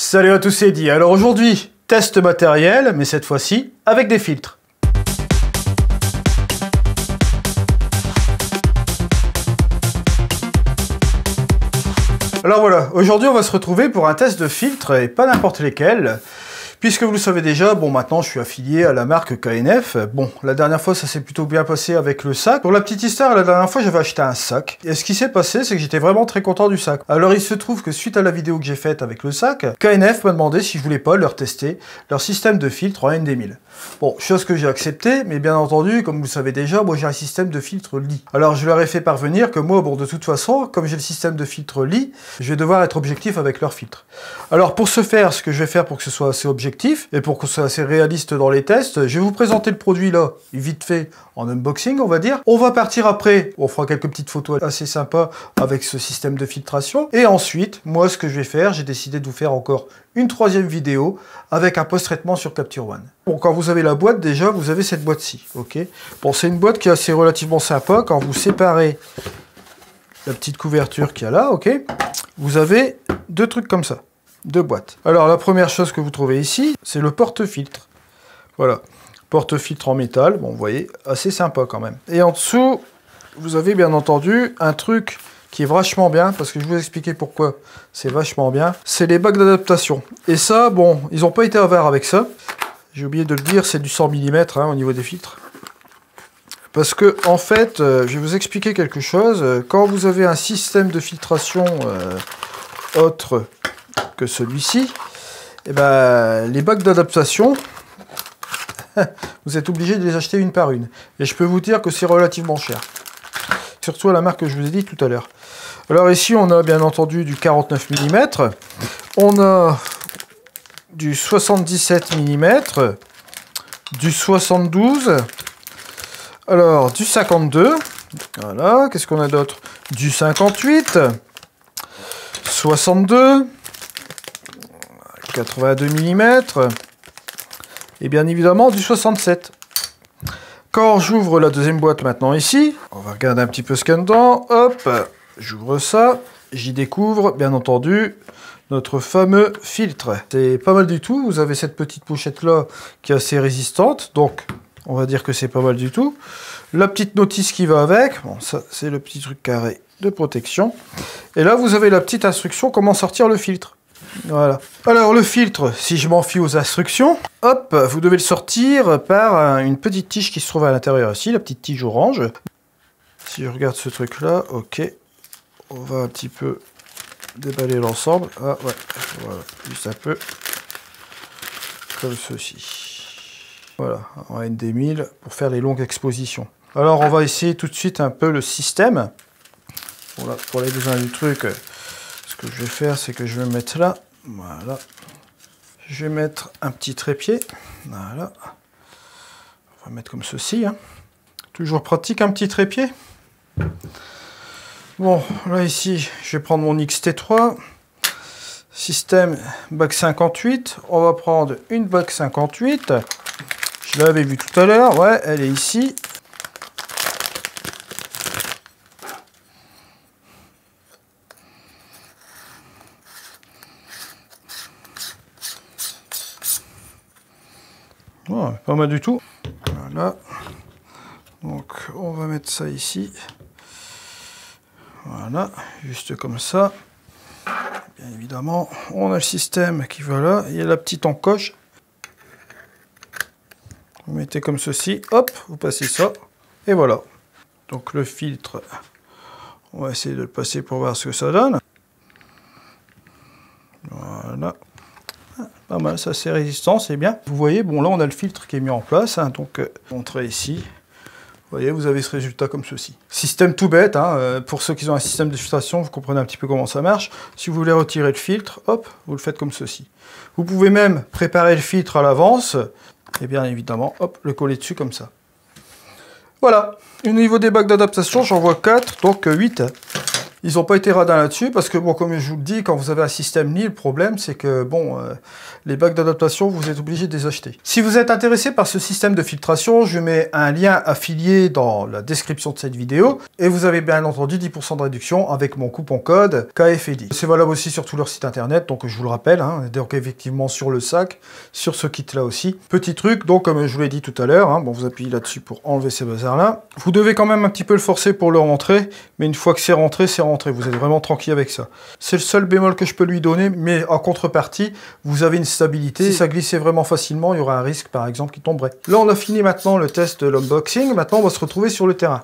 Salut à tous, c'est Eddy. Alors aujourd'hui, test matériel, mais cette fois-ci avec des filtres. Alors voilà, aujourd'hui on va se retrouver pour un test de filtres, et pas n'importe lesquels. Puisque vous le savez déjà, bon maintenant je suis affilié à la marque KNF. Bon, la dernière fois ça s'est plutôt bien passé avec le sac. Pour la petite histoire, la dernière fois j'avais acheté un sac. Et ce qui s'est passé, c'est que j'étais vraiment très content du sac. Alors il se trouve que suite à la vidéo que j'ai faite avec le sac, KNF m'a demandé si je voulais pas leur tester leur système de filtre en ND1000. Bon, chose que j'ai acceptée, mais bien entendu, comme vous le savez déjà, moi j'ai un système de filtre Lee. Alors je leur ai fait parvenir que moi, bon de toute façon, comme j'ai le système de filtre Lee, je vais devoir être objectif avec leur filtre. Alors pour ce faire, ce que je vais faire pour que ce soit assez objectif, et pour que ce soit assez réaliste dans les tests, je vais vous présenter le produit là, vite fait, en unboxing on va dire. On va partir après, on fera quelques petites photos assez sympas avec ce système de filtration. Et ensuite, moi ce que je vais faire, j'ai décidé de vous faire encore une troisième vidéo avec un post-traitement sur Capture One. Bon, quand vous avez la boîte, déjà, vous avez cette boîte-ci, ok. Bon, c'est une boîte qui est assez relativement sympa. Quand vous séparez la petite couverture qu'il y a là, ok, vous avez deux trucs comme ça. Deux boîtes. Alors la première chose que vous trouvez ici, c'est le porte-filtre. Voilà, porte-filtre en métal, bon vous voyez, assez sympa quand même. Et en dessous, vous avez bien entendu un truc qui est vachement bien, parce que je vais vous expliquer pourquoi c'est vachement bien, c'est les bacs d'adaptation. Et ça, bon, ils n'ont pas été avares avec ça. J'ai oublié de le dire, c'est du 100 mm hein, au niveau des filtres. Parce que, en fait, je vais vous expliquer quelque chose. Quand vous avez un système de filtration autre que celui-ci, et ben, les bacs d'adaptation, vous êtes obligé de les acheter une par une. Et je peux vous dire que c'est relativement cher. Surtout à la marque que je vous ai dit tout à l'heure. Alors ici, on a bien entendu du 49 mm, on a du 77 mm, du 72, alors du 52, voilà, qu'est-ce qu'on a d'autre? Du 58, 62, 82 mm, et bien évidemment du 67. Quand j'ouvre la deuxième boîte maintenant ici, on va regarder un petit peu ce qu'il y a dedans, hop, j'ouvre ça, j'y découvre bien entendu notre fameux filtre. C'est pas mal du tout, vous avez cette petite pochette là qui est assez résistante, donc on va dire que c'est pas mal du tout. La petite notice qui va avec, bon ça c'est le petit truc carré de protection, et là vous avez la petite instruction comment sortir le filtre. Voilà. Alors le filtre, si je m'en fie aux instructions, hop, vous devez le sortir par une petite tige qui se trouve à l'intérieur ici, la petite tige orange. Si je regarde ce truc là, ok, on va un petit peu déballer l'ensemble. Ah ouais, voilà, juste un peu comme ceci. Voilà, en ND1000 pour faire les longues expositions. Alors on va essayer tout de suite un peu le système. Voilà, pour les besoins du truc. Ce que je vais faire, c'est que je vais me mettre là, voilà. Je vais mettre un petit trépied, voilà. On va mettre comme ceci, hein. Toujours pratique un petit trépied. Bon, là ici, je vais prendre mon XT3, système bac 58. On va prendre une bac 58. Je l'avais vu tout à l'heure, ouais, elle est ici. Oh, pas mal du tout. Voilà. Donc on va mettre ça ici. Voilà, juste comme ça. Bien évidemment, on a le système qui va là. Il y a la petite encoche. Vous mettez comme ceci. Hop, vous passez ça. Et voilà. Donc le filtre, on va essayer de le passer pour voir ce que ça donne. Voilà. Pas mal, ça c'est résistant, c'est bien. Vous voyez, bon là on a le filtre qui est mis en place, hein, donc montrer ici. Vous voyez, vous avez ce résultat comme ceci. Système tout bête, hein, pour ceux qui ont un système de filtration, vous comprenez un petit peu comment ça marche. Si vous voulez retirer le filtre, hop, vous le faites comme ceci. Vous pouvez même préparer le filtre à l'avance, et bien évidemment, hop, le coller dessus comme ça. Voilà. Au niveau des bacs d'adaptation, j'en vois 4, donc 8. Ils n'ont pas été radins là-dessus parce que, bon, comme je vous le dis, quand vous avez un système NI, le problème, c'est que, bon, les bacs d'adaptation, vous êtes obligé de les acheter. Si vous êtes intéressé par ce système de filtration, je mets un lien affilié dans la description de cette vidéo et vous avez bien entendu 10% de réduction avec mon coupon code KFED. C'est valable aussi sur tout leur site internet, donc je vous le rappelle, hein, donc effectivement sur le sac, sur ce kit-là aussi. Petit truc, donc comme je vous l'ai dit tout à l'heure, hein, bon, vous appuyez là-dessus pour enlever ces bazars-là. Vous devez quand même un petit peu le forcer pour le rentrer, mais une fois que c'est rentré, c'est rentré. Vous êtes vraiment tranquille avec ça. C'est le seul bémol que je peux lui donner, mais en contrepartie, vous avez une stabilité. Si ça glissait vraiment facilement, il y aura un risque, par exemple, qui tomberait. Là, on a fini maintenant le test de l'unboxing. Maintenant, on va se retrouver sur le terrain.